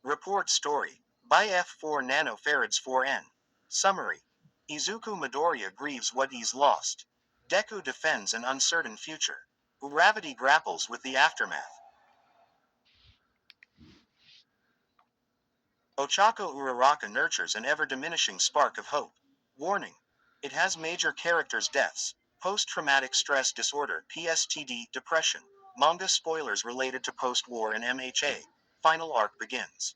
Report story. By F4 nanofarads 4N. Summary. Izuku Midoriya grieves what he's lost. Deku defends an uncertain future. Uravity grapples with the aftermath. Ochako Uraraka nurtures an ever-diminishing spark of hope. Warning. It has major characters' deaths. Post-traumatic stress disorder, PSTD, depression. Manga spoilers related to post-war and MHA. Final arc begins.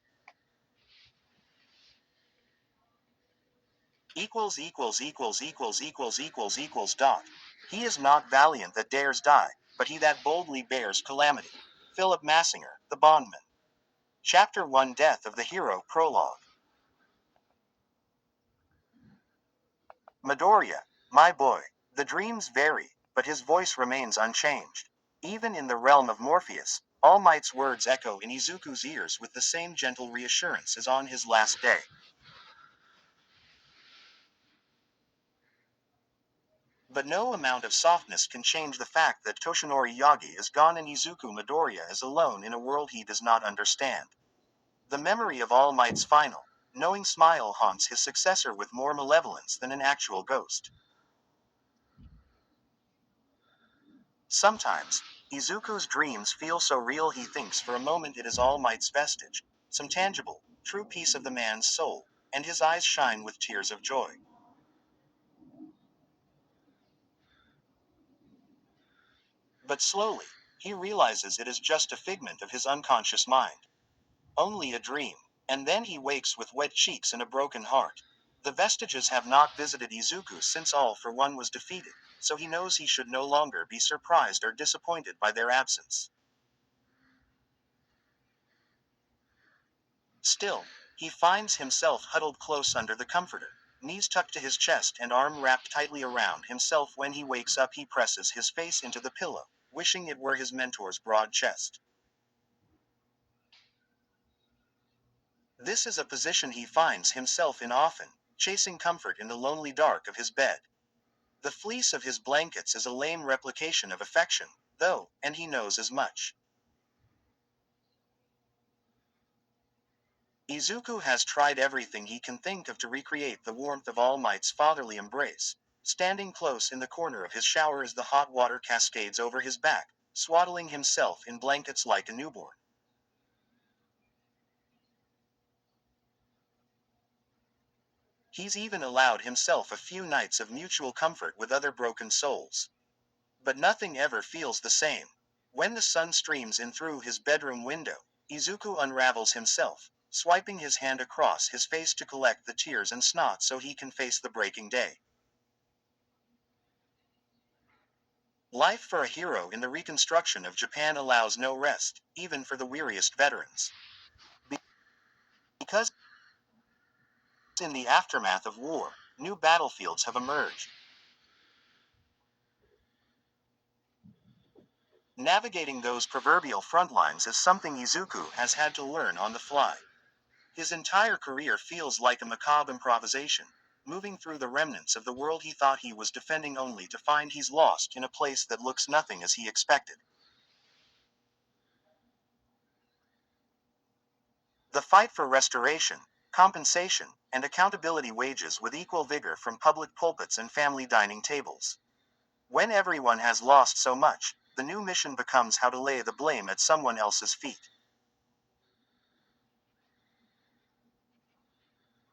Dot. He is not valiant that dares die, but he that boldly bears calamity. Philip Massinger, The Bondman. Chapter 1 Death of the Hero Prologue. Midoriya, my boy. The dreams vary, but his voice remains unchanged. Even in the realm of Morpheus, All Might's words echo in Izuku's ears with the same gentle reassurance as on his last day. But no amount of softness can change the fact that Toshinori Yagi is gone and Izuku Midoriya is alone in a world he does not understand. The memory of All Might's final, knowing smile haunts his successor with more malevolence than an actual ghost. Sometimes, Izuku's dreams feel so real he thinks for a moment it is All Might's vestige, some tangible, true piece of the man's soul, and his eyes shine with tears of joy. But slowly, he realizes it is just a figment of his unconscious mind. Only a dream. And then he wakes with wet cheeks and a broken heart. The vestiges have not visited Izuku since All for One was defeated, so he knows he should no longer be surprised or disappointed by their absence. Still, he finds himself huddled close under the comforter, knees tucked to his chest and arm wrapped tightly around himself. When he wakes up he presses his face into the pillow, wishing it were his mentor's broad chest. This is a position he finds himself in often, chasing comfort in the lonely dark of his bed. The fleece of his blankets is a lame replication of affection, though, and he knows as much. Izuku has tried everything he can think of to recreate the warmth of All Might's fatherly embrace, standing close in the corner of his shower as the hot water cascades over his back, swaddling himself in blankets like a newborn. He's even allowed himself a few nights of mutual comfort with other broken souls. But nothing ever feels the same. When the sun streams in through his bedroom window, Izuku unravels himself, swiping his hand across his face to collect the tears and snot so he can face the breaking day. Life for a hero in the reconstruction of Japan allows no rest, even for the weariest veterans. Because in the aftermath of war, new battlefields have emerged. Navigating those proverbial front lines is something Izuku has had to learn on the fly. His entire career feels like a macabre improvisation, moving through the remnants of the world he thought he was defending only to find he's lost in a place that looks nothing as he expected. The fight for restoration, compensation, and accountability wages with equal vigor from public pulpits and family dining tables. When everyone has lost so much, the new mission becomes how to lay the blame at someone else's feet.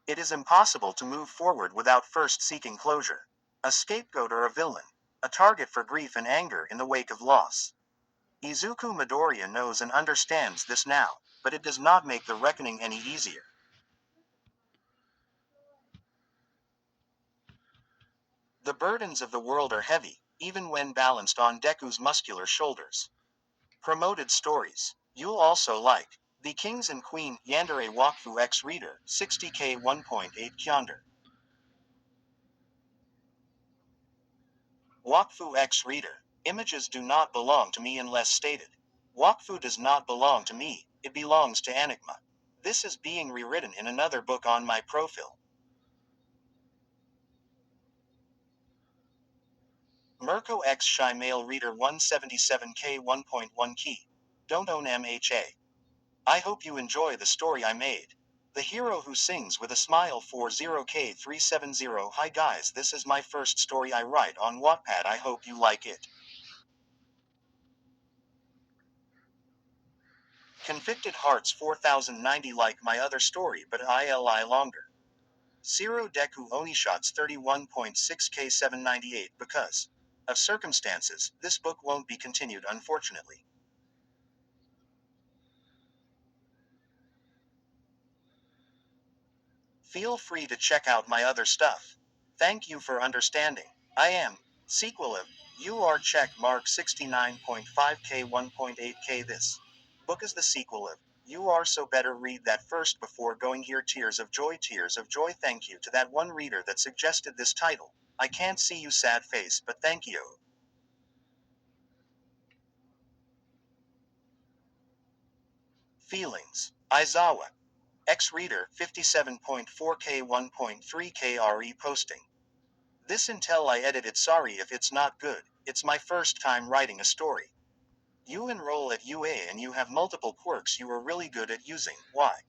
It is impossible to move forward without first seeking closure. A scapegoat or a villain, a target for grief and anger in the wake of loss. Izuku Midoriya knows and understands this now, but it does not make the reckoning any easier. The burdens of the world are heavy, even when balanced on Deku's muscular shoulders. Promoted stories. You'll also like The Kings and Queen, Yandere Wakfu X Reader, 60K 1.8 Kyonder. Wakfu X Reader. Images do not belong to me unless stated. Wakfu does not belong to me, it belongs to Enigma. This is being rewritten in another book on my profile. Mirko X Shy Mail Reader 177K 1.1 Key. Don't own MHA. I hope you enjoy the story I made. The hero who sings with a smile 40K370. Hi guys, this is my first story I write on Wattpad. I hope you like it. Convicted Hearts 4090 like my other story but ILI longer. Zero Deku Onishots 31.6K798 because of circumstances, this book won't be continued unfortunately. Feel free to check out my other stuff. Thank you for understanding. I am sequel of You Are check mark 69.5K 1.8K. This book is the sequel of You Are, so better read that first before going here. Tears of joy, tears of joy. Thank you to that one reader that suggested this title. I can't see you sad face, but thank you. Feelings. Izawa. Ex-reader 57.4K 1.3K RE posting. This until I edit it. Sorry if it's not good. It's my first time writing a story. You enroll at UA and you have multiple quirks you are really good at using. Why?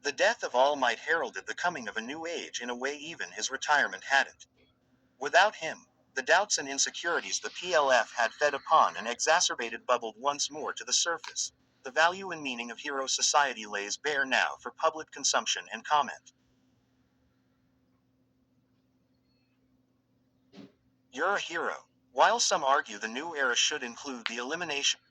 The death of All Might heralded the coming of a new age in a way even his retirement hadn't. Without him, the doubts and insecurities the PLF had fed upon and exacerbated bubbled once more to the surface. The value and meaning of hero society lays bare now for public consumption and comment. You're a hero. While some argue the new era should include the elimination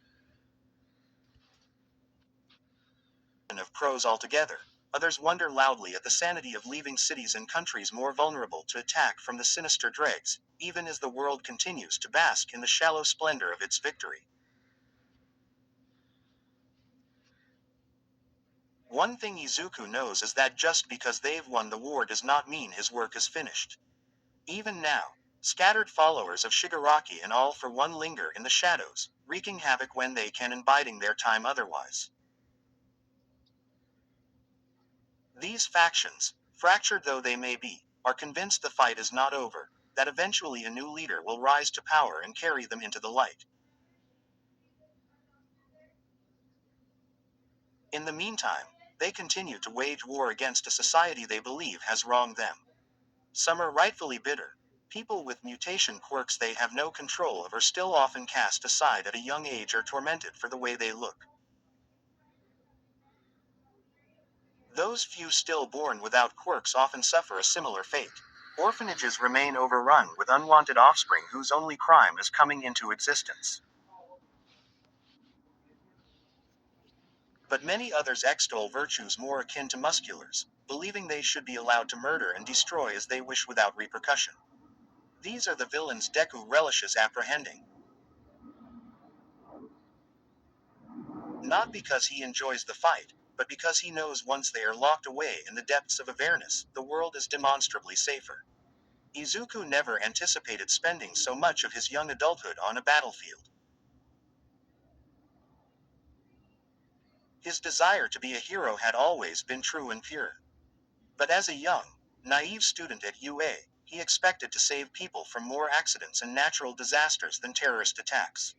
of crows altogether, others wonder loudly at the sanity of leaving cities and countries more vulnerable to attack from the sinister dregs, even as the world continues to bask in the shallow splendor of its victory. One thing Izuku knows is that just because they've won the war does not mean his work is finished. Even now, scattered followers of Shigaraki and All for One linger in the shadows, wreaking havoc when they can and biding their time otherwise. These factions, fractured though they may be, are convinced the fight is not over, that eventually a new leader will rise to power and carry them into the light. In the meantime, they continue to wage war against a society they believe has wronged them. Some are rightfully bitter. People with mutation quirks they have no control of are still often cast aside at a young age or tormented for the way they look. Those few still born without quirks often suffer a similar fate. Orphanages remain overrun with unwanted offspring whose only crime is coming into existence. But many others extol virtues more akin to musculars, believing they should be allowed to murder and destroy as they wish without repercussion. These are the villains Deku relishes apprehending. Not because he enjoys the fight, but because he knows once they are locked away in the depths of Avernus, the world is demonstrably safer. Izuku never anticipated spending so much of his young adulthood on a battlefield. His desire to be a hero had always been true and pure. But as a young, naive student at UA, he expected to save people from more accidents and natural disasters than terrorist attacks.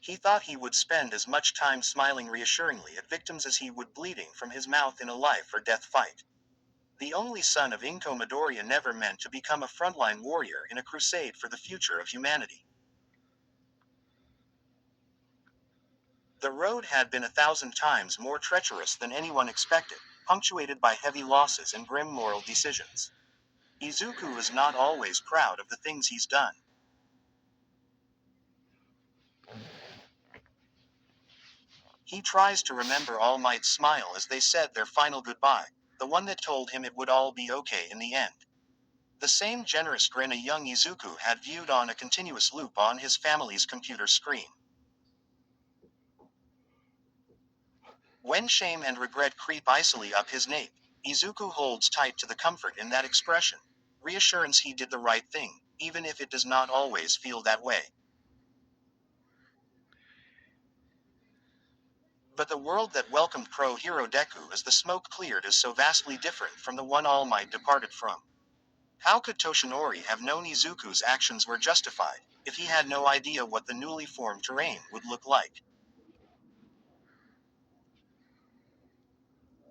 He thought he would spend as much time smiling reassuringly at victims as he would bleeding from his mouth in a life or death fight. The only son of Inko Midoriya never meant to become a frontline warrior in a crusade for the future of humanity. The road had been 1,000 times more treacherous than anyone expected, punctuated by heavy losses and grim moral decisions. Izuku is not always proud of the things he's done. He tries to remember All Might's smile as they said their final goodbye, the one that told him it would all be okay in the end. The same generous grin a young Izuku had viewed on a continuous loop on his family's computer screen. When shame and regret creep icily up his nape, Izuku holds tight to the comfort in that expression. Reassurance he did the right thing, even if it does not always feel that way. But the world that welcomed pro-hero Deku as the smoke cleared is so vastly different from the one All Might departed from. How could Toshinori have known Izuku's actions were justified, if he had no idea what the newly formed terrain would look like?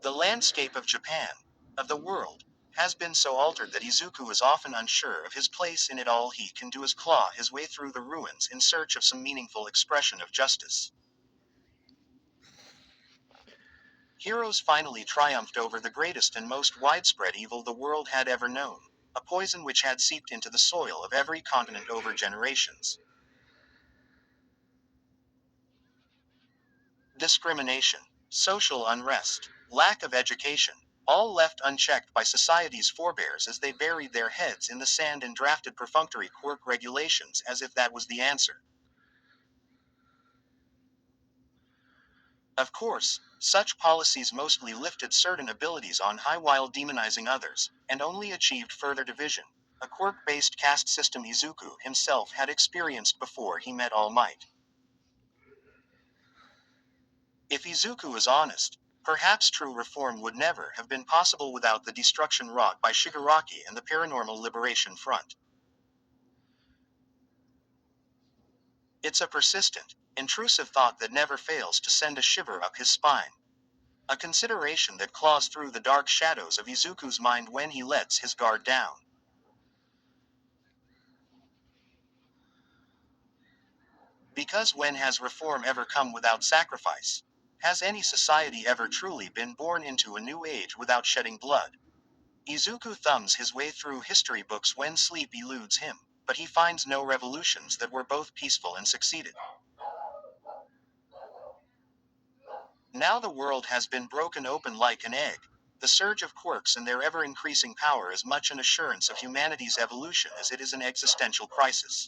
The landscape of Japan, of the world, has been so altered that Izuku is often unsure of his place in it. All he can do is claw his way through the ruins in search of some meaningful expression of justice. Heroes finally triumphed over the greatest and most widespread evil the world had ever known, a poison which had seeped into the soil of every continent over generations. Discrimination, social unrest, lack of education, all left unchecked by society's forebears as they buried their heads in the sand and drafted perfunctory quirk regulations as if that was the answer. Of course, such policies mostly lifted certain abilities on high while demonizing others, and only achieved further division, a quirk-based caste system Izuku himself had experienced before he met All Might. If Izuku is honest, perhaps true reform would never have been possible without the destruction wrought by Shigaraki and the Paranormal Liberation Front. It's a persistent, intrusive thought that never fails to send a shiver up his spine. A consideration that claws through the dark shadows of Izuku's mind when he lets his guard down. Because when has reform ever come without sacrifice? Has any society ever truly been born into a new age without shedding blood? Izuku thumbs his way through history books when sleep eludes him, but he finds no revolutions that were both peaceful and succeeded. Now the world has been broken open like an egg. The surge of quirks and their ever-increasing power is much an assurance of humanity's evolution as it is an existential crisis.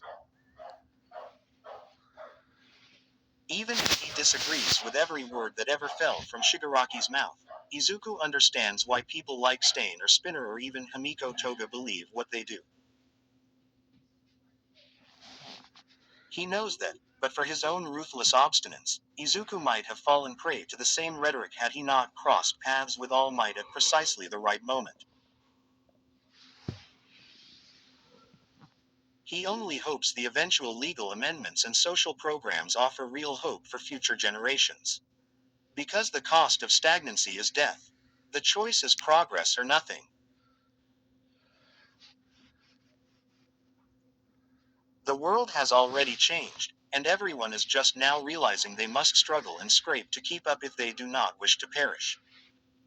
Even if he disagrees with every word that ever fell from Shigaraki's mouth, Izuku understands why people like Stain or Spinner or even Hamiko Toga believe what they do. He knows that, but for his own ruthless obstinance, Izuku might have fallen prey to the same rhetoric had he not crossed paths with All Might at precisely the right moment. He only hopes the eventual legal amendments and social programs offer real hope for future generations. Because the cost of stagnancy is death. The choice is progress or nothing. The world has already changed, and everyone is just now realizing they must struggle and scrape to keep up if they do not wish to perish.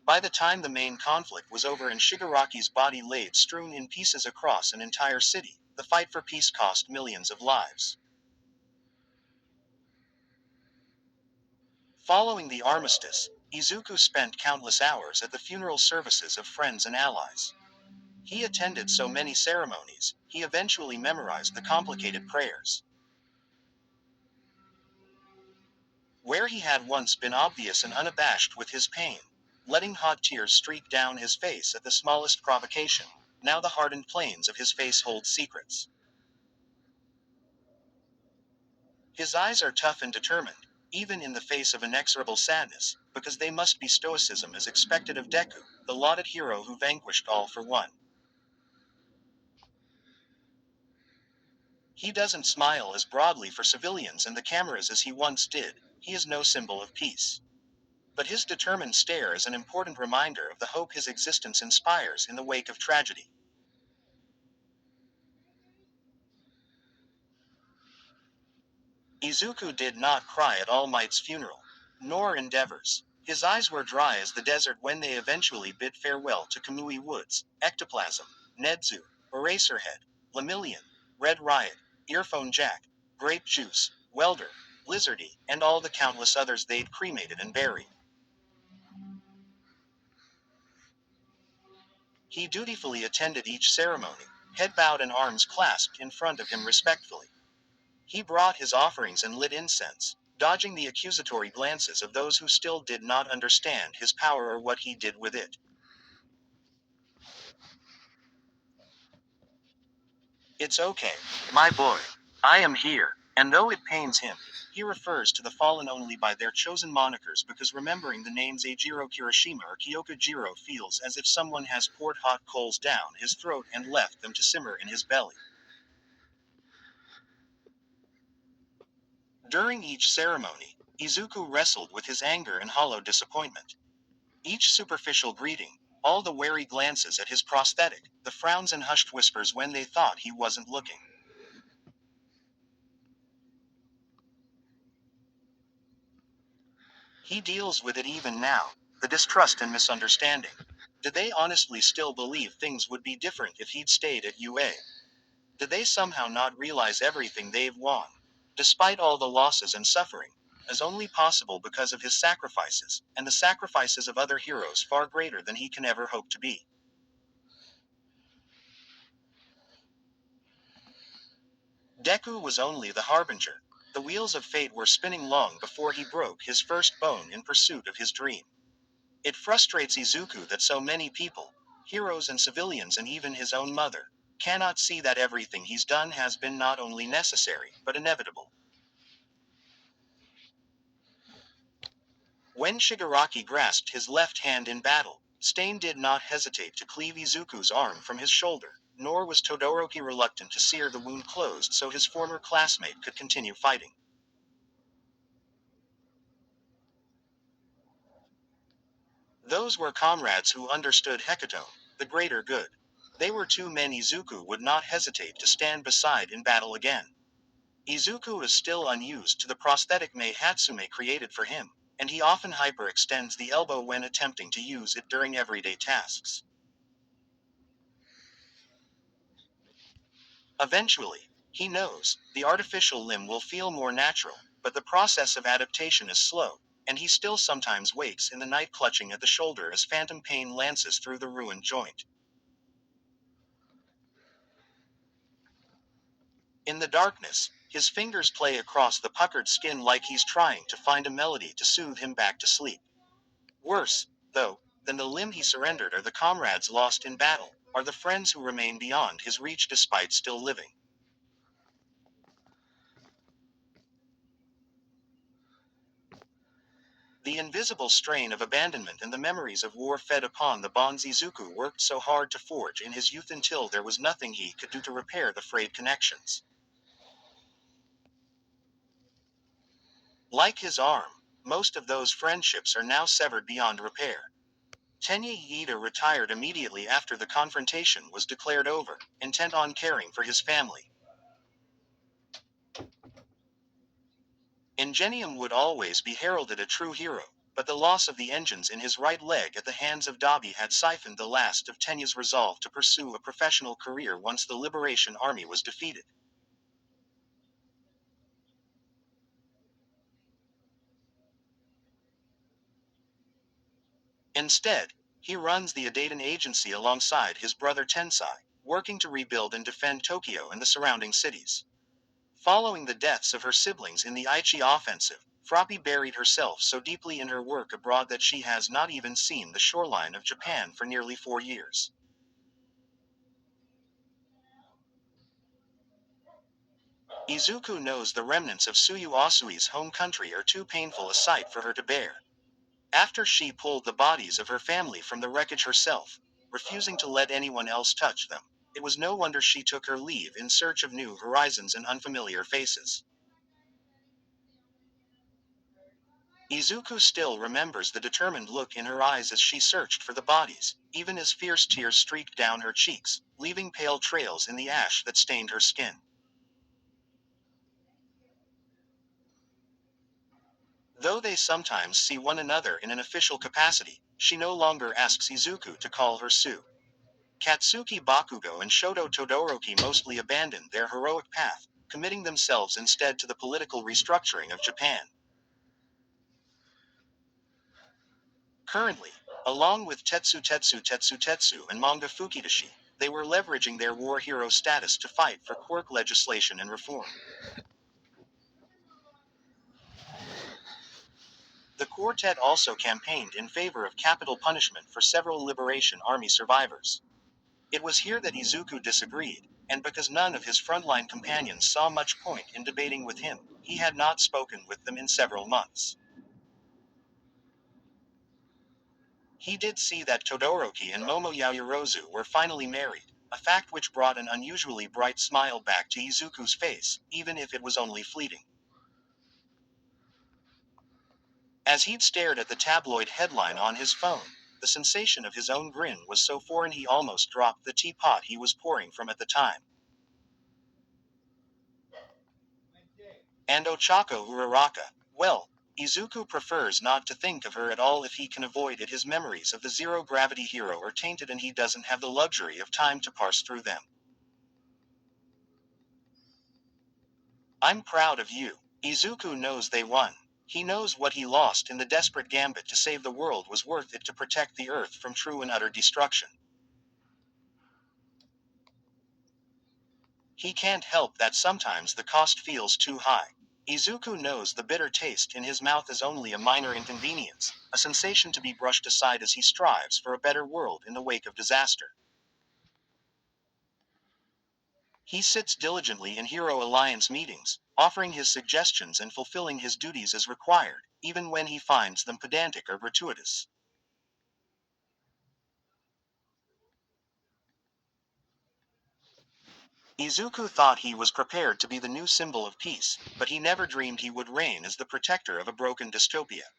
By the time the main conflict was over and Shigaraki's body laid strewn in pieces across an entire city, the fight for peace cost millions of lives. Following the armistice, Izuku spent countless hours at the funeral services of friends and allies. He attended so many ceremonies, he eventually memorized the complicated prayers. Where he had once been obvious and unabashed with his pain, letting hot tears streak down his face at the smallest provocation, now the hardened planes of his face hold secrets. His eyes are tough and determined, even in the face of inexorable sadness, because they must be stoicism as expected of Deku, the lauded hero who vanquished all for one. He doesn't smile as broadly for civilians and the cameras as he once did, he is no symbol of peace. But his determined stare is an important reminder of the hope his existence inspires in the wake of tragedy. Izuku did not cry at All Might's funeral, nor Endeavor's. His eyes were dry as the desert when they eventually bid farewell to Kamui Woods, Ectoplasm, Nedzu, Eraserhead, Lemillion, Red Riot, Earphone Jack, Grape Juice, Welder, Lizardy, and all the countless others they'd cremated and buried. He dutifully attended each ceremony, head bowed and arms clasped in front of him respectfully. He brought his offerings and lit incense, dodging the accusatory glances of those who still did not understand his power or what he did with it. It's okay, my boy. I am here, And though it pains him, he refers to the fallen only by their chosen monikers because remembering the names Eijiro Kirishima or Kyokujiro feels as if someone has poured hot coals down his throat and left them to simmer in his belly. During each ceremony, Izuku wrestled with his anger and hollow disappointment. Each superficial greeting, all the wary glances at his prosthetic, the frowns and hushed whispers when they thought he wasn't looking. He deals with it even now, the distrust and misunderstanding. Did they honestly still believe things would be different if he'd stayed at UA? Did they somehow not realize everything they've won, despite all the losses and suffering, is only possible because of his sacrifices, and the sacrifices of other heroes far greater than he can ever hope to be? Deku was only the harbinger. The wheels of fate were spinning long before he broke his first bone in pursuit of his dream. It frustrates Izuku that so many people, heroes and civilians and even his own mother, cannot see that everything he's done has been not only necessary, but inevitable. When Shigaraki grasped his left hand in battle, Stain did not hesitate to cleave Izuku's arm from his shoulder, nor was Todoroki reluctant to sear the wound closed so his former classmate could continue fighting. Those were comrades who understood Hecatomb, the greater good. They were two men Izuku would not hesitate to stand beside in battle again. Izuku is still unused to the prosthetic Mei Hatsume created for him, and he often hyperextends the elbow when attempting to use it during everyday tasks. Eventually, he knows, the artificial limb will feel more natural, but the process of adaptation is slow, and he still sometimes wakes in the night clutching at the shoulder as phantom pain lances through the ruined joint. In the darkness, his fingers play across the puckered skin like he's trying to find a melody to soothe him back to sleep. Worse, though, than the limb he surrendered are the comrades lost in battle, are the friends who remain beyond his reach despite still living. The invisible strain of abandonment and the memories of war fed upon the bonds Izuku worked so hard to forge in his youth until there was nothing he could do to repair the frayed connections. Like his arm, most of those friendships are now severed beyond repair. Tenya Iida retired immediately after the confrontation was declared over, intent on caring for his family. Ingenium would always be heralded a true hero, but the loss of the engines in his right leg at the hands of Dabi had siphoned the last of Tenya's resolve to pursue a professional career once the Liberation Army was defeated. Instead, he runs the Adadan Agency alongside his brother Tensai, working to rebuild and defend Tokyo and the surrounding cities. Following the deaths of her siblings in the Aichi offensive, Froppy buried herself so deeply in her work abroad that she has not even seen the shoreline of Japan for nearly 4 years. Izuku knows the remnants of Suyu Asui's home country are too painful a sight for her to bear. After she pulled the bodies of her family from the wreckage herself, refusing to let anyone else touch them, it was no wonder she took her leave in search of new horizons and unfamiliar faces. Izuku still remembers the determined look in her eyes as she searched for the bodies, even as fierce tears streaked down her cheeks, leaving pale trails in the ash that stained her skin. Though they sometimes see one another in an official capacity, she no longer asks Izuku to call her Sue. Katsuki Bakugo and Shoto Todoroki mostly abandoned their heroic path, committing themselves instead to the political restructuring of Japan. Currently, along with Tetsu and Manga Fukidashi, they were leveraging their war hero status to fight for quirk legislation and reform. The quartet also campaigned in favor of capital punishment for several Liberation Army survivors. It was here that Izuku disagreed, and because none of his frontline companions saw much point in debating with him, he had not spoken with them in several months. He did see that Todoroki and Momo Yaoyorozu were finally married, a fact which brought an unusually bright smile back to Izuku's face, even if it was only fleeting. As he'd stared at the tabloid headline on his phone, the sensation of his own grin was so foreign he almost dropped the teapot he was pouring from at the time. And Ochako Uraraka, well, Izuku prefers not to think of her at all if he can avoid it. His memories of the zero-gravity hero are tainted and he doesn't have the luxury of time to parse through them. I'm proud of you. Izuku knows they won. He knows what he lost in the desperate gambit to save the world was worth it to protect the Earth from true and utter destruction. He can't help that sometimes the cost feels too high. Izuku knows the bitter taste in his mouth is only a minor inconvenience, a sensation to be brushed aside as he strives for a better world in the wake of disaster. He sits diligently in Hero Alliance meetings, offering his suggestions and fulfilling his duties as required, even when he finds them pedantic or gratuitous. Izuku thought he was prepared to be the new symbol of peace, but he never dreamed he would reign as the protector of a broken dystopia.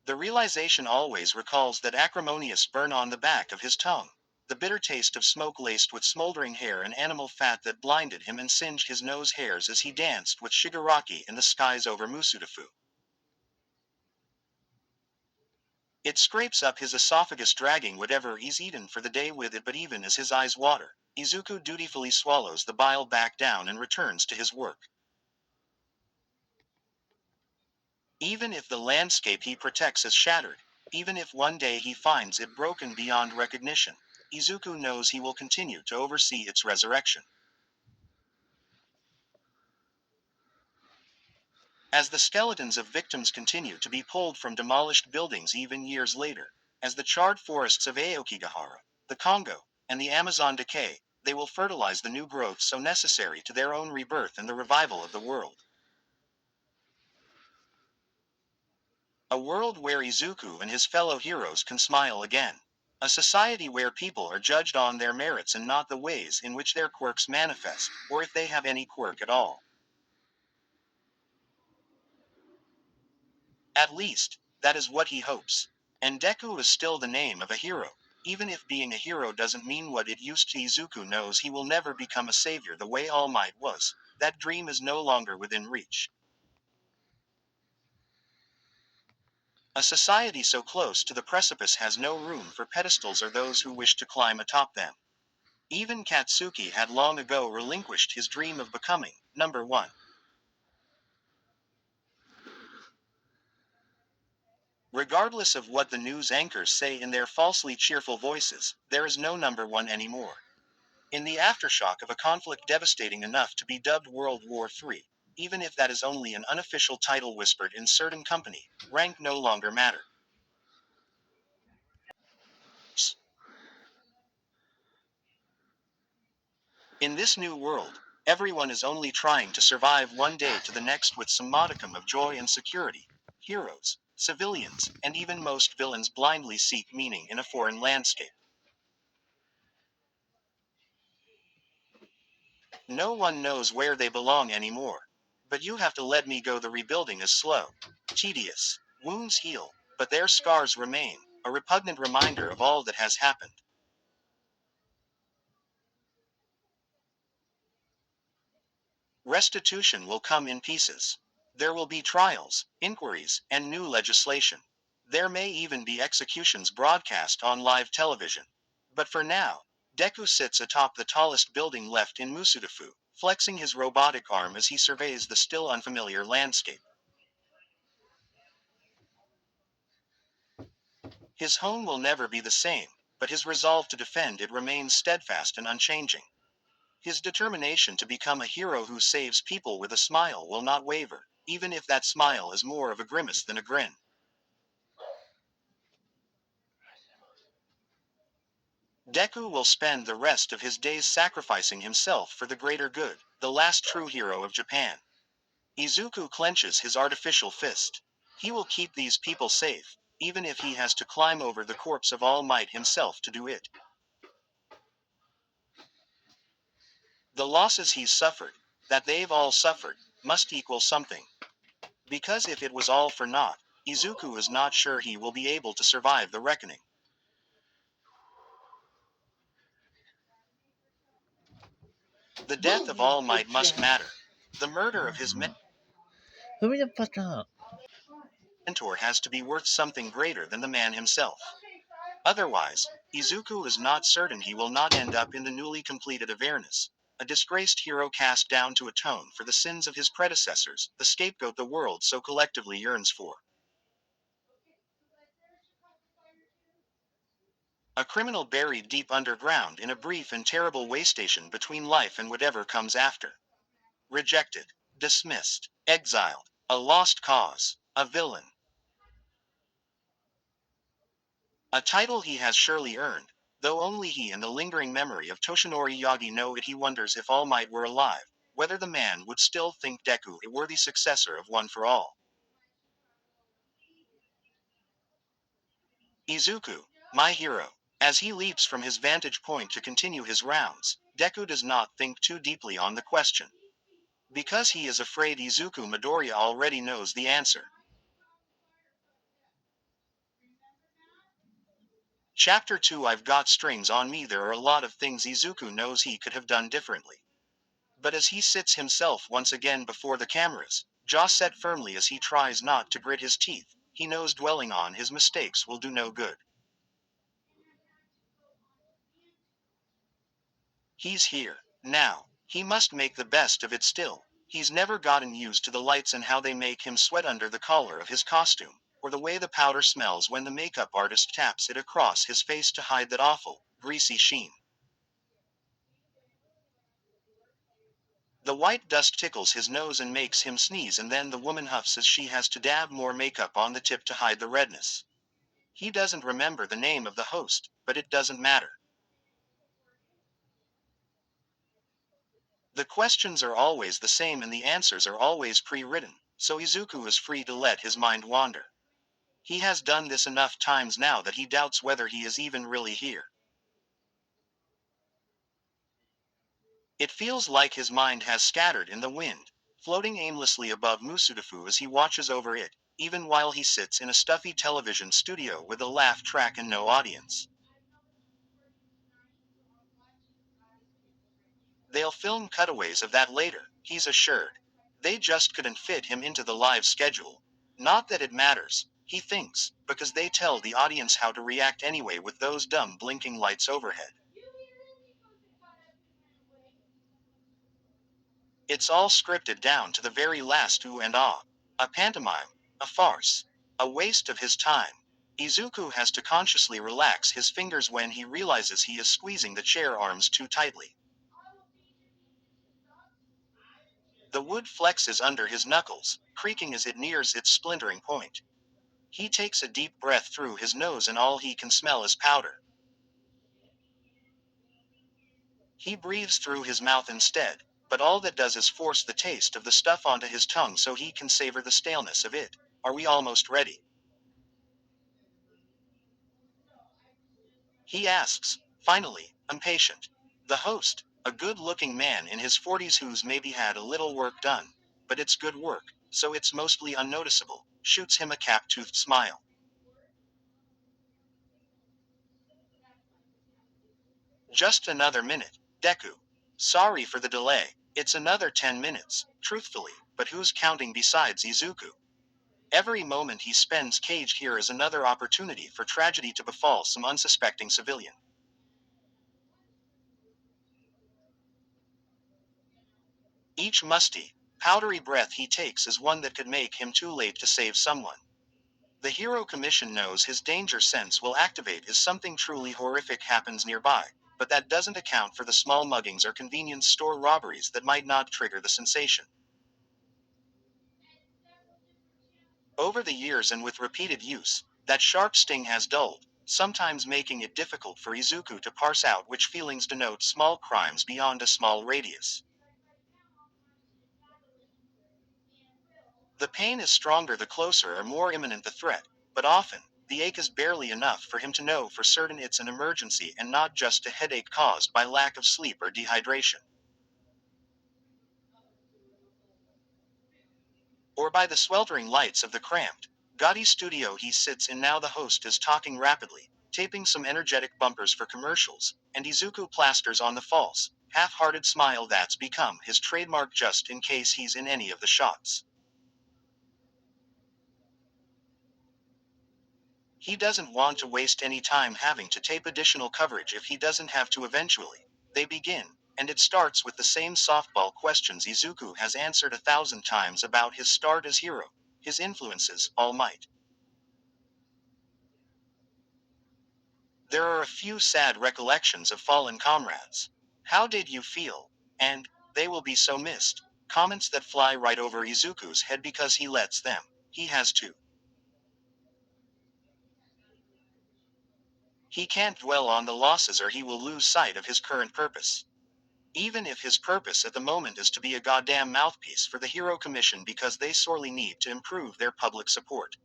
The realization always recalls that acrimonious burn on the back of his tongue, the bitter taste of smoke laced with smoldering hair and animal fat that blinded him and singed his nose hairs as he danced with Shigaraki in the skies over Musudafu. It scrapes up his esophagus, dragging whatever he's eaten for the day with it, but even as his eyes water, Izuku dutifully swallows the bile back down and returns to his work. Even if the landscape he protects is shattered, even if one day he finds it broken beyond recognition, Izuku knows he will continue to oversee its resurrection. As the skeletons of victims continue to be pulled from demolished buildings even years later, as the charred forests of Aokigahara, the Congo, and the Amazon decay, they will fertilize the new growth so necessary to their own rebirth and the revival of the world. A world where Izuku and his fellow heroes can smile again. A society where people are judged on their merits and not the ways in which their quirks manifest, or if they have any quirk at all. At least, that is what he hopes. And Deku is still the name of a hero. Even if being a hero doesn't mean what it used to, Izuku knows he will never become a savior the way All Might was. That dream is no longer within reach. A society so close to the precipice has no room for pedestals or those who wish to climb atop them. Even Katsuki had long ago relinquished his dream of becoming number one. Regardless of what the news anchors say in their falsely cheerful voices, there is no number one anymore. In the aftershock of a conflict devastating enough to be dubbed World War III, even if that is only an unofficial title whispered in certain company, rank no longer matter. In this new world, everyone is only trying to survive one day to the next with some modicum of joy and security. Heroes, civilians, and even most villains blindly seek meaning in a foreign landscape. No one knows where they belong anymore. But you have to let me go. The rebuilding is slow, tedious. Wounds heal, but their scars remain, a repugnant reminder of all that has happened. Restitution will come in pieces. There will be trials, inquiries, and new legislation. There may even be executions broadcast on live television. But for now, Deku sits atop the tallest building left in Musudafu, flexing his robotic arm as he surveys the still unfamiliar landscape. His home will never be the same, but his resolve to defend it remains steadfast and unchanging. His determination to become a hero who saves people with a smile will not waver, even if that smile is more of a grimace than a grin. Deku will spend the rest of his days sacrificing himself for the greater good, the last true hero of Japan. Izuku clenches his artificial fist. He will keep these people safe, even if he has to climb over the corpse of All Might himself to do it. The losses he's suffered, that they've all suffered, must equal something. Because if it was all for naught, Izuku is not sure he will be able to survive the reckoning. The death of All Might must matter. The murder of his mentor has to be worth something greater than the man himself. Otherwise, Izuku is not certain he will not end up in the newly completed Avernus, a disgraced hero cast down to atone for the sins of his predecessors, the scapegoat the world so collectively yearns for. A criminal buried deep underground in a brief and terrible way station between life and whatever comes after. Rejected, dismissed, exiled, a lost cause, a villain. A title he has surely earned, though only he and the lingering memory of Toshinori Yagi know it. He wonders if All Might were alive, whether the man would still think Deku a worthy successor of One for All. Izuku, my hero. As he leaps from his vantage point to continue his rounds, Deku does not think too deeply on the question. Because he is afraid Izuku Midoriya already knows the answer. Chapter 2. I've got strings on me. There are a lot of things Izuku knows he could have done differently. But as he sits himself once again before the cameras, jaw set firmly as he tries not to grit his teeth, he knows dwelling on his mistakes will do no good. He's here, now. He must make the best of it still. He's never gotten used to the lights and how they make him sweat under the collar of his costume, or the way the powder smells when the makeup artist taps it across his face to hide that awful, greasy sheen. The white dust tickles his nose and makes him sneeze, and then the woman huffs as she has to dab more makeup on the tip to hide the redness. He doesn't remember the name of the host, but it doesn't matter. The questions are always the same and the answers are always pre-written, so Izuku is free to let his mind wander. He has done this enough times now that he doubts whether he is even really here. It feels like his mind has scattered in the wind, floating aimlessly above Musudafu as he watches over it, even while he sits in a stuffy television studio with a laugh track and no audience. They'll film cutaways of that later, he's assured. They just couldn't fit him into the live schedule. Not that it matters, he thinks, because they tell the audience how to react anyway with those dumb blinking lights overhead. It's all scripted down to the very last ooh and ah. A pantomime, a farce, a waste of his time. Izuku has to consciously relax his fingers when he realizes he is squeezing the chair arms too tightly. The wood flexes under his knuckles, creaking as it nears its splintering point. He takes a deep breath through his nose and all he can smell is powder. He breathes through his mouth instead, but all that does is force the taste of the stuff onto his tongue so he can savor the staleness of it. Are we almost ready? He asks, finally, impatient. The host, a good-looking man in his 40s who's maybe had a little work done, but it's good work, so it's mostly unnoticeable, shoots him a cap-toothed smile. Just another minute, Deku. Sorry for the delay. It's another 10 minutes, truthfully, but who's counting besides Izuku? Every moment he spends caged here is another opportunity for tragedy to befall some unsuspecting civilian. Each musty, powdery breath he takes is one that could make him too late to save someone. The Hero Commission knows his danger sense will activate if something truly horrific happens nearby, but that doesn't account for the small muggings or convenience store robberies that might not trigger the sensation. Over the years and with repeated use, that sharp sting has dulled, sometimes making it difficult for Izuku to parse out which feelings denote small crimes beyond a small radius. The pain is stronger the closer or more imminent the threat, but often, the ache is barely enough for him to know for certain it's an emergency and not just a headache caused by lack of sleep or dehydration. Or by the sweltering lights of the cramped, gaudy studio he sits in now. The host is talking rapidly, taping some energetic bumpers for commercials, and Izuku plasters on the false, half-hearted smile that's become his trademark just in case he's in any of the shots. He doesn't want to waste any time having to tape additional coverage if he doesn't have to eventually. They begin, and it starts with the same softball questions Izuku has answered 1,000 times about his start as hero, his influences, All Might. There are a few sad recollections of fallen comrades. How did you feel? And, they will be so missed. Comments that fly right over Izuku's head because he lets them. He has to. He can't dwell on the losses or he will lose sight of his current purpose. Even if his purpose at the moment is to be a goddamn mouthpiece for the Hero Commission because they sorely need to improve their public support.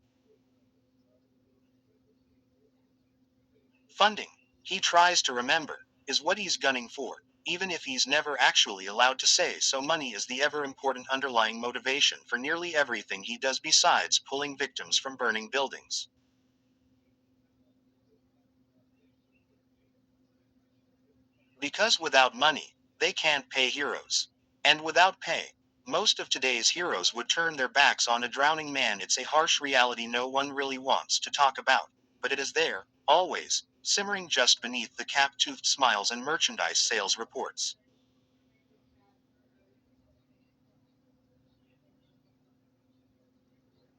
Funding, he tries to remember, is what he's gunning for, even if he's never actually allowed to say so. Money is the ever-important underlying motivation for nearly everything he does besides pulling victims from burning buildings. Because without money, they can't pay heroes. And without pay, most of today's heroes would turn their backs on a drowning man. It's a harsh reality no one really wants to talk about, but it is there, always, simmering just beneath the cap-toothed smiles and merchandise sales reports.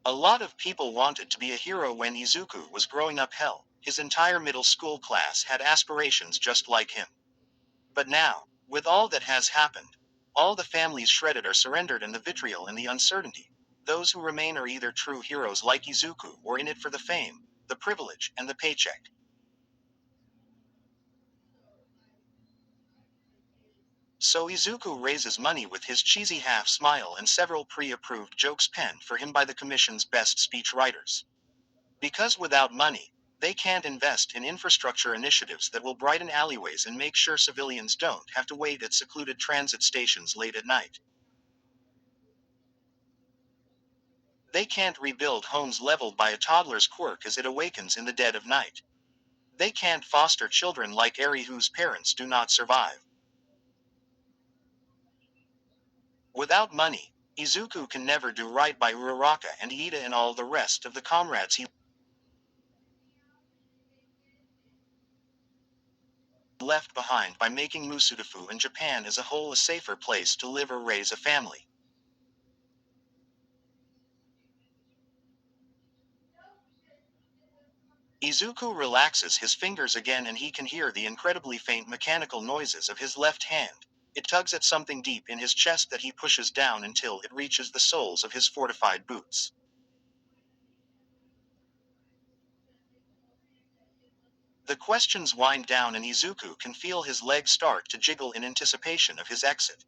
A lot of people wanted to be a hero when Izuku was growing up. Hell, his entire middle school class had aspirations just like him. But now, with all that has happened, all the families shredded or surrendered and the vitriol and the uncertainty, those who remain are either true heroes like Izuku or in it for the fame, the privilege, and the paycheck. So Izuku raises money with his cheesy half smile and several pre-approved jokes penned for him by the commission's best speech writers. Because without money, they can't invest in infrastructure initiatives that will brighten alleyways and make sure civilians don't have to wait at secluded transit stations late at night. They can't rebuild homes leveled by a toddler's quirk as it awakens in the dead of night. They can't foster children like Eri whose parents do not survive. Without money, Izuku can never do right by Uraraka and Iida and all the rest of the comrades he left behind by making Musudafu and Japan as a whole a safer place to live or raise a family. Izuku relaxes his fingers again and he can hear the incredibly faint mechanical noises of his left hand. It tugs at something deep in his chest that he pushes down until it reaches the soles of his fortified boots. The questions wind down and Izuku can feel his legs start to jiggle in anticipation of his exit.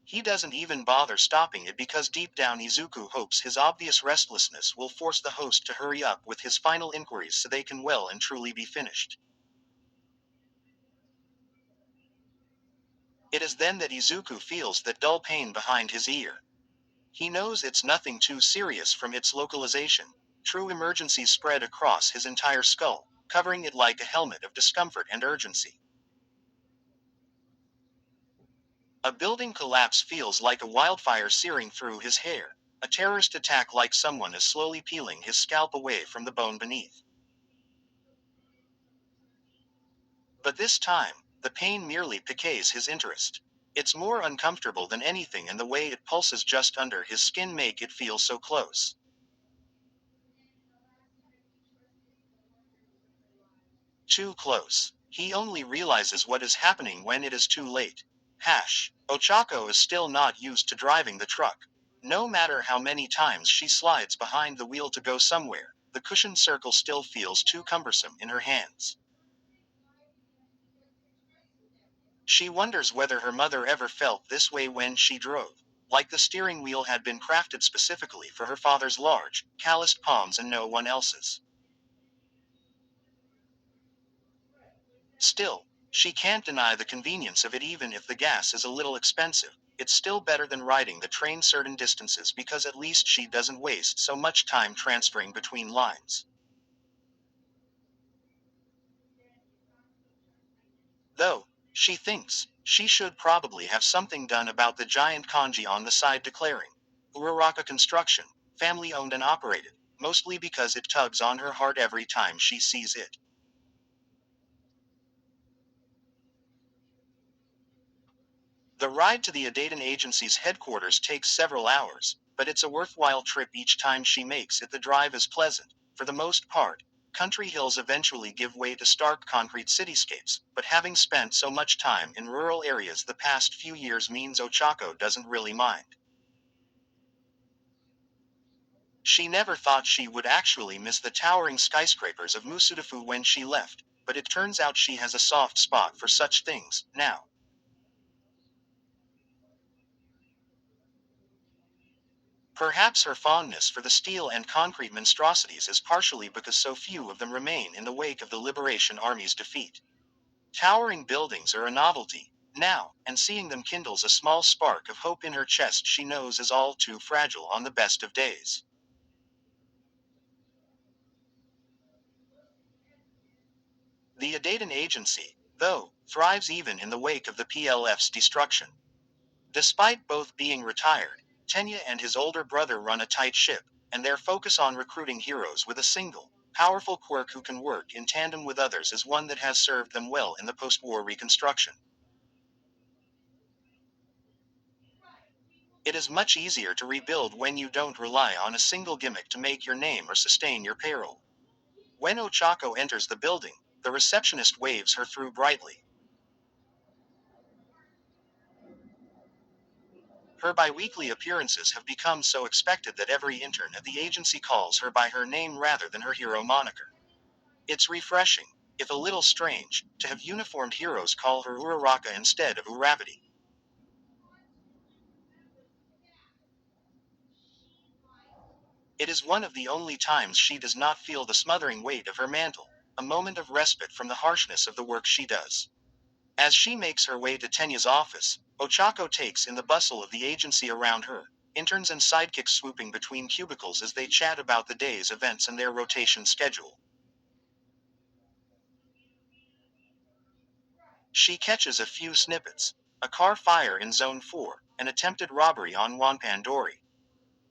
He doesn't even bother stopping it because deep down Izuku hopes his obvious restlessness will force the host to hurry up with his final inquiries so they can well and truly be finished. It is then that Izuku feels that dull pain behind his ear. He knows it's nothing too serious from its localization. True emergencies spread across his entire skull, covering it like a helmet of discomfort and urgency. A building collapse feels like a wildfire searing through his hair. A terrorist attack like someone is slowly peeling his scalp away from the bone beneath. But this time, the pain merely piques his interest. It's more uncomfortable than anything and the way it pulses just under his skin make it feel so close. Too close. He only realizes what is happening when it is too late. Ochako is still not used to driving the truck. No matter how many times she slides behind the wheel to go somewhere, the cushioned circle still feels too cumbersome in her hands. She wonders whether her mother ever felt this way when she drove, like the steering wheel had been crafted specifically for her father's large, calloused palms and no one else's. Still, she can't deny the convenience of it even if the gas is a little expensive. It's still better than riding the train certain distances because at least she doesn't waste so much time transferring between lines. Though, she thinks, she should probably have something done about the giant kanji on the side declaring Uraraka Construction, family owned and operated, mostly because it tugs on her heart every time she sees it. The ride to the Adaton agency's headquarters takes several hours, but it's a worthwhile trip each time she makes it. The drive is pleasant, for the most part. Country hills eventually give way to stark concrete cityscapes, but having spent so much time in rural areas the past few years means Ochako doesn't really mind. She never thought she would actually miss the towering skyscrapers of Musudafu when she left, but it turns out she has a soft spot for such things, now. Perhaps her fondness for the steel and concrete monstrosities is partially because so few of them remain in the wake of the Liberation Army's defeat. Towering buildings are a novelty, now, and seeing them kindles a small spark of hope in her chest she knows is all too fragile on the best of days. The Adaton Agency, though, thrives even in the wake of the PLF's destruction. Despite both being retired, Tenya and his older brother run a tight ship, and their focus on recruiting heroes with a single, powerful quirk who can work in tandem with others is one that has served them well in the post-war reconstruction. It is much easier to rebuild when you don't rely on a single gimmick to make your name or sustain your payroll. When Ochako enters the building, the receptionist waves her through brightly. Her biweekly appearances have become so expected that every intern at the agency calls her by her name rather than her hero moniker. It's refreshing, if a little strange, to have uniformed heroes call her Uraraka instead of Uravati. It is one of the only times she does not feel the smothering weight of her mantle, a moment of respite from the harshness of the work she does. As she makes her way to Tenya's office, Ochako takes in the bustle of the agency around her, interns and sidekicks swooping between cubicles as they chat about the day's events and their rotation schedule. She catches a few snippets: a car fire in Zone 4, an attempted robbery on Wanpandori.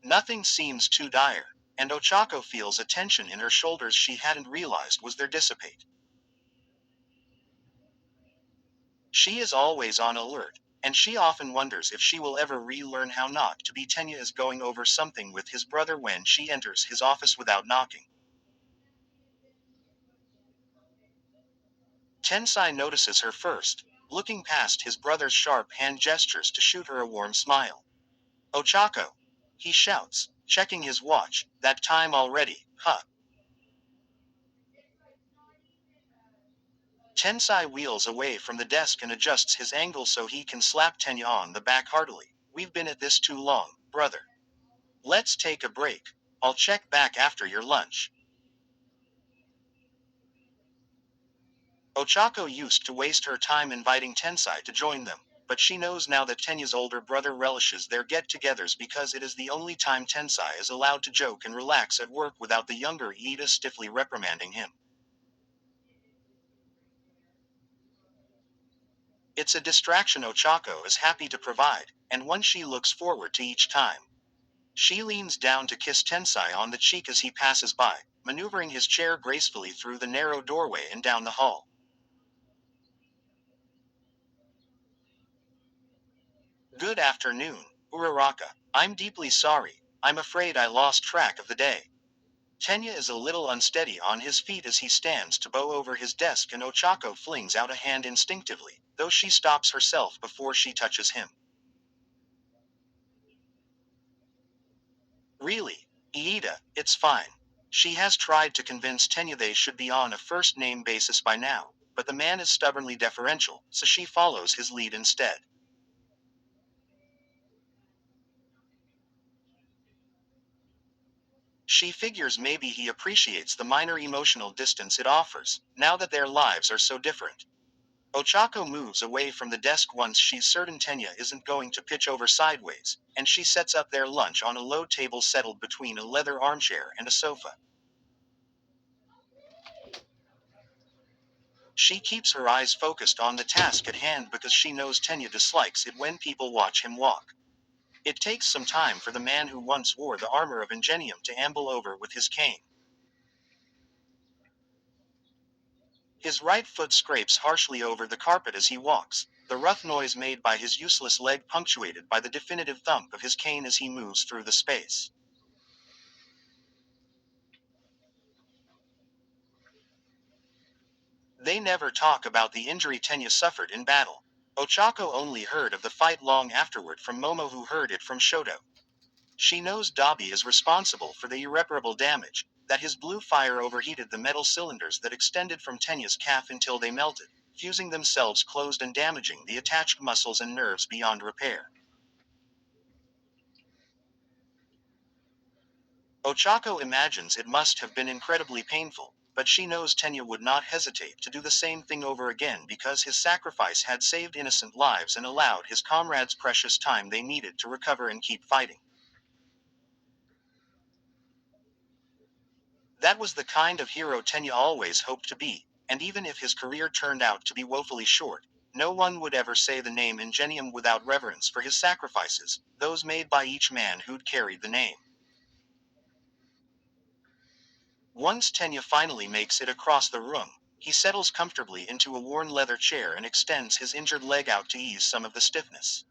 Nothing seems too dire, and Ochako feels a tension in her shoulders she hadn't realized was there dissipate. She is always on alert, and she often wonders if she will ever relearn how not to be. Tenya is going over something with his brother when she enters his office without knocking. Tensai notices her first, looking past his brother's sharp hand gestures to shoot her a warm smile. Ochako! He shouts, checking his watch, that time already, huh? Tensai wheels away from the desk and adjusts his angle so he can slap Tenya on the back heartily. We've been at this too long, brother. Let's take a break. I'll check back after your lunch. Ochako used to waste her time inviting Tensai to join them, but she knows now that Tenya's older brother relishes their get-togethers because it is the only time Tensai is allowed to joke and relax at work without the younger Iida stiffly reprimanding him. It's a distraction Ochako is happy to provide, and one she looks forward to each time. She leans down to kiss Tensai on the cheek as he passes by, maneuvering his chair gracefully through the narrow doorway and down the hall. Good afternoon, Uraraka. I'm deeply sorry. I'm afraid I lost track of the day. Tenya is a little unsteady on his feet as he stands to bow over his desk and Ochako flings out a hand instinctively, though she stops herself before she touches him. Really, Iida, it's fine. She has tried to convince Tenya they should be on a first-name basis by now, but the man is stubbornly deferential, so she follows his lead instead. She figures maybe he appreciates the minor emotional distance it offers, now that their lives are so different. Ochako moves away from the desk once she's certain Tenya isn't going to pitch over sideways, and she sets up their lunch on a low table settled between a leather armchair and a sofa. She keeps her eyes focused on the task at hand because she knows Tenya dislikes it when people watch him walk. It takes some time for the man who once wore the armor of Ingenium to amble over with his cane. His right foot scrapes harshly over the carpet as he walks, the rough noise made by his useless leg punctuated by the definitive thump of his cane as he moves through the space. They never talk about the injury Tenya suffered in battle. Ochako only heard of the fight long afterward from Momo, who heard it from Shoto. She knows Dabi is responsible for the irreparable damage, that his blue fire overheated the metal cylinders that extended from Tenya's calf until they melted, fusing themselves closed and damaging the attached muscles and nerves beyond repair. Ochako imagines it must have been incredibly painful, but she knows Tenya would not hesitate to do the same thing over again because his sacrifice had saved innocent lives and allowed his comrades precious time they needed to recover and keep fighting. That was the kind of hero Tenya always hoped to be, and even if his career turned out to be woefully short, no one would ever say the name Ingenium without reverence for his sacrifices, those made by each man who'd carried the name. Once Tenya finally makes it across the room, he settles comfortably into a worn leather chair and extends his injured leg out to ease some of the stiffness.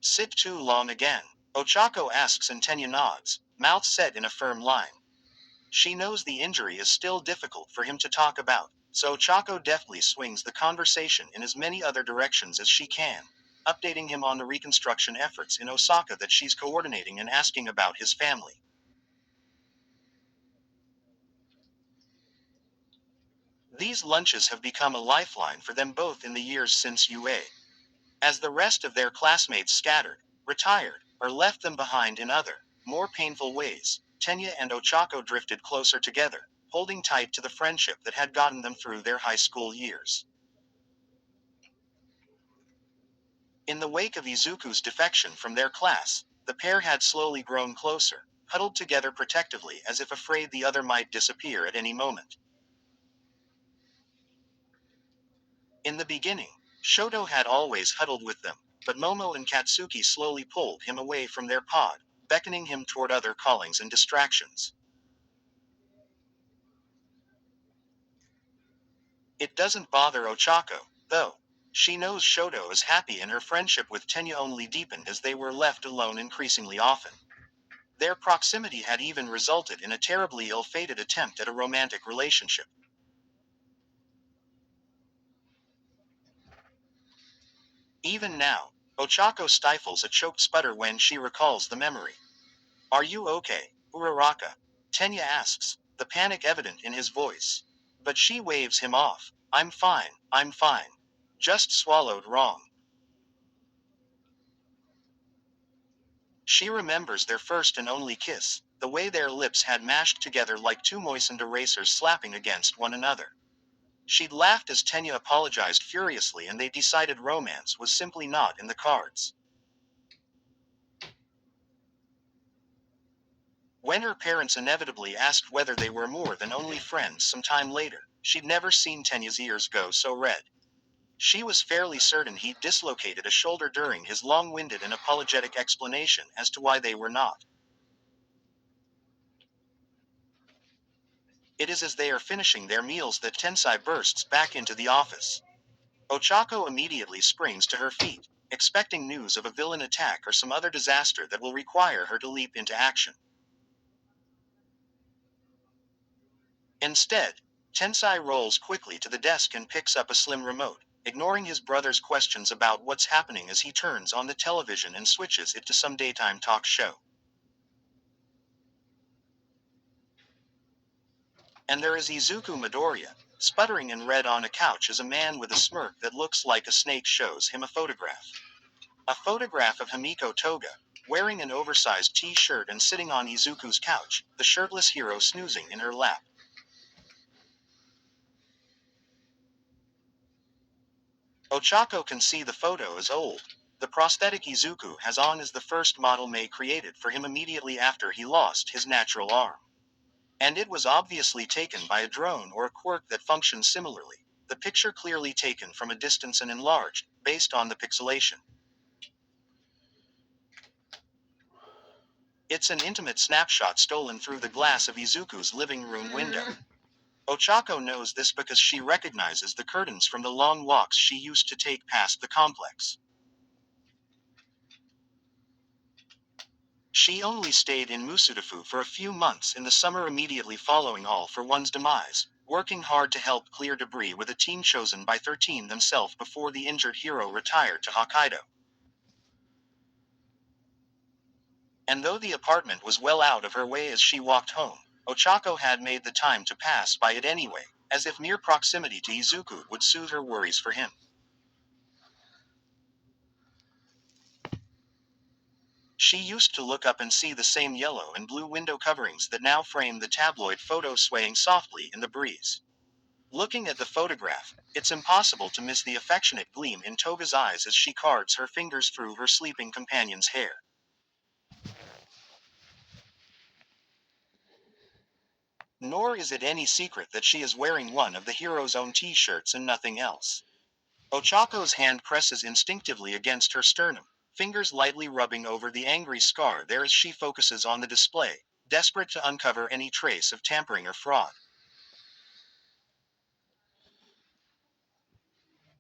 Sit too long again? Ochako asks and Tenya nods, mouth set in a firm line. She knows the injury is still difficult for him to talk about, so Ochako deftly swings the conversation in as many other directions as she can, updating him on the reconstruction efforts in Osaka that she's coordinating and asking about his family. These lunches have become a lifeline for them both in the years since UA. As the rest of their classmates scattered, retired, or left them behind in other, more painful ways, Tenya and Ochako drifted closer together, holding tight to the friendship that had gotten them through their high school years. In the wake of Izuku's defection from their class, the pair had slowly grown closer, huddled together protectively as if afraid the other might disappear at any moment. In the beginning, Shoto had always huddled with them, but Momo and Katsuki slowly pulled him away from their pod, beckoning him toward other callings and distractions. It doesn't bother Ochako, though. She knows Shoto is happy and her friendship with Tenya only deepened as they were left alone increasingly often. Their proximity had even resulted in a terribly ill-fated attempt at a romantic relationship. Even now, Ochako stifles a choked sputter when she recalls the memory. Are you okay, Uraraka? Tenya asks, the panic evident in his voice. But she waves him off. I'm fine, I'm fine. Just swallowed wrong. She remembers their first and only kiss, the way their lips had mashed together like two moistened erasers slapping against one another. She'd laughed as Tenya apologized furiously and they decided romance was simply not in the cards. When her parents inevitably asked whether they were more than only friends some time later, she'd never seen Tenya's ears go so red. She was fairly certain he'd dislocated a shoulder during his long-winded and apologetic explanation as to why they were not. It is as they are finishing their meals that Tensai bursts back into the office. Ochako immediately springs to her feet, expecting news of a villain attack or some other disaster that will require her to leap into action. Instead, Tensai rolls quickly to the desk and picks up a slim remote, ignoring his brother's questions about what's happening as he turns on the television and switches it to some daytime talk show. And there is Izuku Midoriya, sputtering in red on a couch as a man with a smirk that looks like a snake shows him a photograph. A photograph of Himiko Toga, wearing an oversized t-shirt and sitting on Izuku's couch, the shirtless hero snoozing in her lap. Ochako can see the photo is old. The prosthetic Izuku has on is the first model May created for him immediately after he lost his natural arm. And it was obviously taken by a drone or a quirk that functions similarly. The picture clearly taken from a distance and enlarged, based on the pixelation. It's an intimate snapshot stolen through the glass of Izuku's living room window. Ochako knows this because she recognizes the curtains from the long walks she used to take past the complex. She only stayed in Musudafu for a few months in the summer immediately following All for One's demise, working hard to help clear debris with a team chosen by 13 themselves before the injured hero retired to Hokkaido. And though the apartment was well out of her way as she walked home, Ochako had made the time to pass by it anyway, as if mere proximity to Izuku would soothe her worries for him. She used to look up and see the same yellow and blue window coverings that now frame the tabloid photo swaying softly in the breeze. Looking at the photograph, it's impossible to miss the affectionate gleam in Toga's eyes as she cards her fingers through her sleeping companion's hair. Nor is it any secret that she is wearing one of the hero's own t-shirts and nothing else. Ochako's hand presses instinctively against her sternum, fingers lightly rubbing over the angry scar there as she focuses on the display, desperate to uncover any trace of tampering or fraud.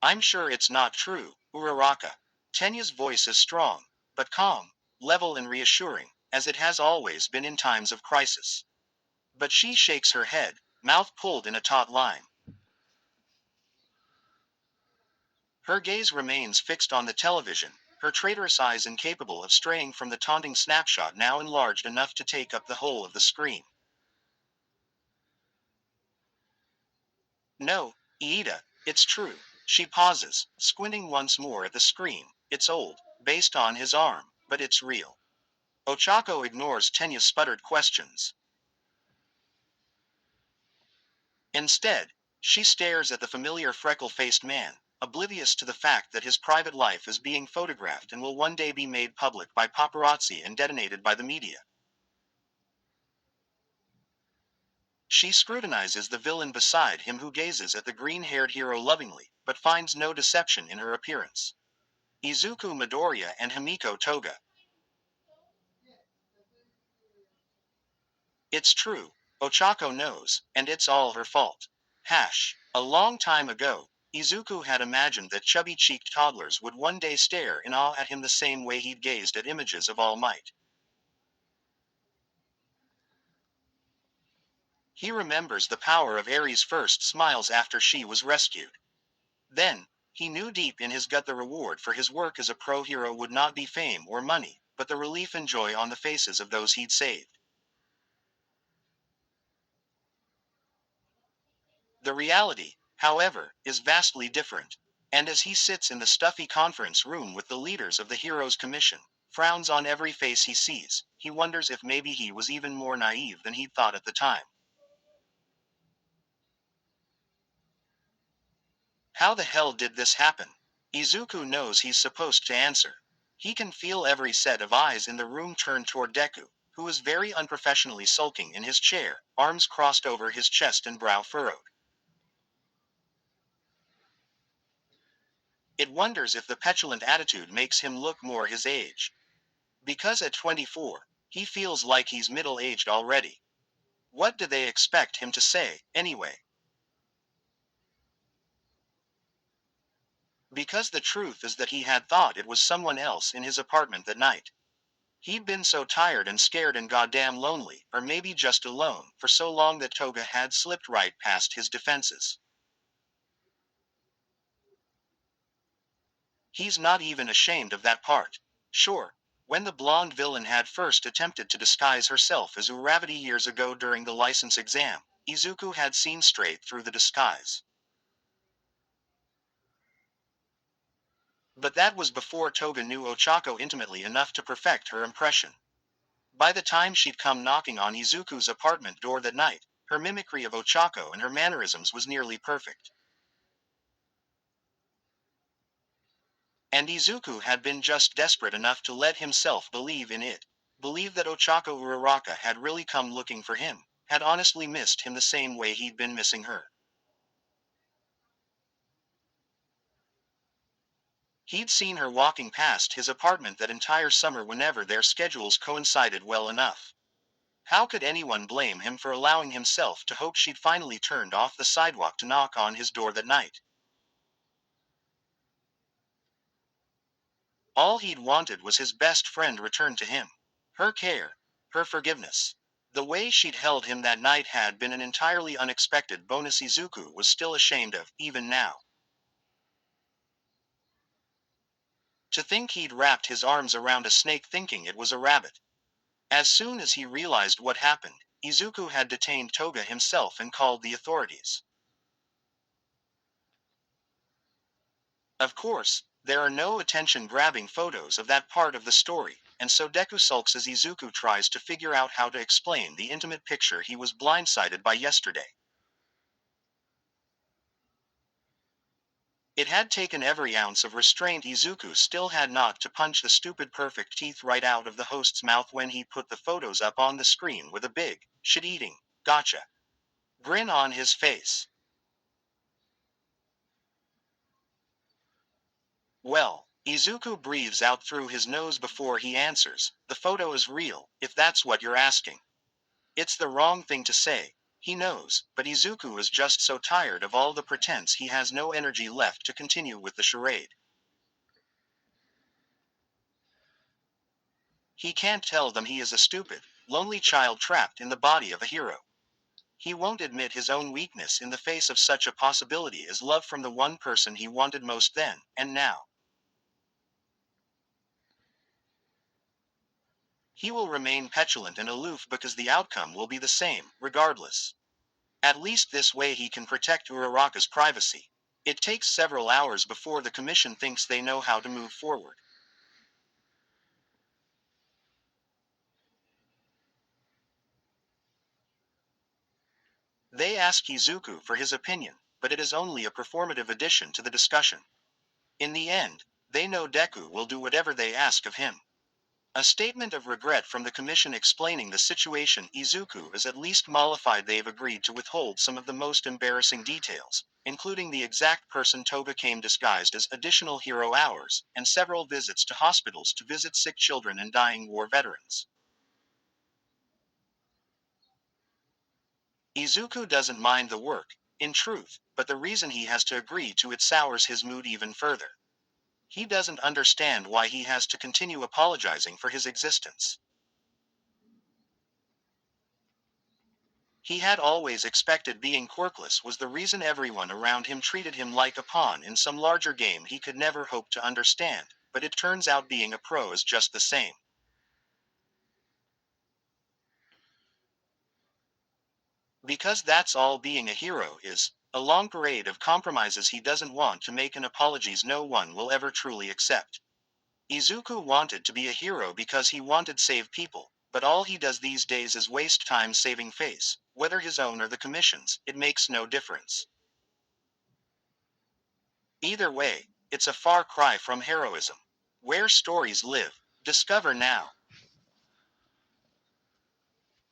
I'm sure it's not true, Uraraka. Tenya's voice is strong, but calm, level and reassuring, as it has always been in times of crisis. But she shakes her head, mouth pulled in a taut line. Her gaze remains fixed on the television, her traitorous eyes incapable of straying from the taunting snapshot now enlarged enough to take up the whole of the screen. No, Iida, it's true. She pauses, squinting once more at the screen. It's old, based on his arm, but it's real. Ochako ignores Tenya's sputtered questions. Instead, she stares at the familiar freckle-faced man, oblivious to the fact that his private life is being photographed and will one day be made public by paparazzi and detonated by the media. She scrutinizes the villain beside him who gazes at the green-haired hero lovingly, but finds no deception in her appearance. Izuku Midoriya and Himiko Toga. It's true, Ochako knows, and it's all her fault. A long time ago, Izuku had imagined that chubby-cheeked toddlers would one day stare in awe at him the same way he'd gazed at images of All Might. He remembers the power of Aries' first smiles after she was rescued. Then, he knew deep in his gut the reward for his work as a pro-hero would not be fame or money, but the relief and joy on the faces of those he'd saved. The reality, however, is vastly different. And as he sits in the stuffy conference room with the leaders of the Heroes Commission, frowns on every face he sees, he wonders if maybe he was even more naive than he'd thought at the time. How the hell did this happen? Izuku knows he's supposed to answer. He can feel every set of eyes in the room turned toward Deku, who is very unprofessionally sulking in his chair, arms crossed over his chest and brow furrowed. It wonders if the petulant attitude makes him look more his age. Because at 24, he feels like he's middle-aged already. What do they expect him to say, anyway? Because the truth is that he had thought it was someone else in his apartment that night. He'd been so tired and scared and goddamn lonely, or maybe just alone, for so long that Toga had slipped right past his defenses. He's not even ashamed of that part. Sure, when the blonde villain had first attempted to disguise herself as Uravati years ago during the license exam, Izuku had seen straight through the disguise. But that was before Toga knew Ochako intimately enough to perfect her impression. By the time she'd come knocking on Izuku's apartment door that night, her mimicry of Ochako and her mannerisms was nearly perfect. And Izuku had been just desperate enough to let himself believe in it. Believe that Ochako Uraraka had really come looking for him, had honestly missed him the same way he'd been missing her. He'd seen her walking past his apartment that entire summer whenever their schedules coincided well enough. How could anyone blame him for allowing himself to hope she'd finally turned off the sidewalk to knock on his door that night? All he'd wanted was his best friend returned to him. Her care, her forgiveness. The way she'd held him that night had been an entirely unexpected bonus Izuku was still ashamed of, even now. To think he'd wrapped his arms around a snake thinking it was a rabbit. As soon as he realized what happened, Izuku had detained Toga himself and called the authorities. Of course, there are no attention-grabbing photos of that part of the story, and so Deku sulks as Izuku tries to figure out how to explain the intimate picture he was blindsided by yesterday. It had taken every ounce of restraint Izuku still had not to punch the stupid perfect teeth right out of the host's mouth when he put the photos up on the screen with a big, shit-eating, gotcha grin on his face. Well, Izuku breathes out through his nose before he answers, the photo is real, if that's what you're asking. It's the wrong thing to say, he knows, but Izuku is just so tired of all the pretense he has no energy left to continue with the charade. He can't tell them he is a stupid, lonely child trapped in the body of a hero. He won't admit his own weakness in the face of such a possibility as love from the one person he wanted most then, and now. He will remain petulant and aloof because the outcome will be the same, regardless. At least this way he can protect Uraraka's privacy. It takes several hours before the commission thinks they know how to move forward. They ask Izuku for his opinion, but it is only a performative addition to the discussion. In the end, they know Deku will do whatever they ask of him. A statement of regret from the commission explaining the situation. Izuku is at least mollified they've agreed to withhold some of the most embarrassing details, including the exact person Toga came disguised as, additional hero hours, and several visits to hospitals to visit sick children and dying war veterans. Izuku doesn't mind the work, in truth, but the reason he has to agree to it sours his mood even further. He doesn't understand why he has to continue apologizing for his existence. He had always expected being quirkless was the reason everyone around him treated him like a pawn in some larger game he could never hope to understand, but it turns out being a pro is just the same. Because that's all being a hero is, a long parade of compromises he doesn't want to make and apologies no one will ever truly accept. Izuku wanted to be a hero because he wanted save people, but all he does these days is waste time saving face, whether his own or the commission's, it makes no difference. Either way, it's a far cry from heroism. Where stories live. Discover now.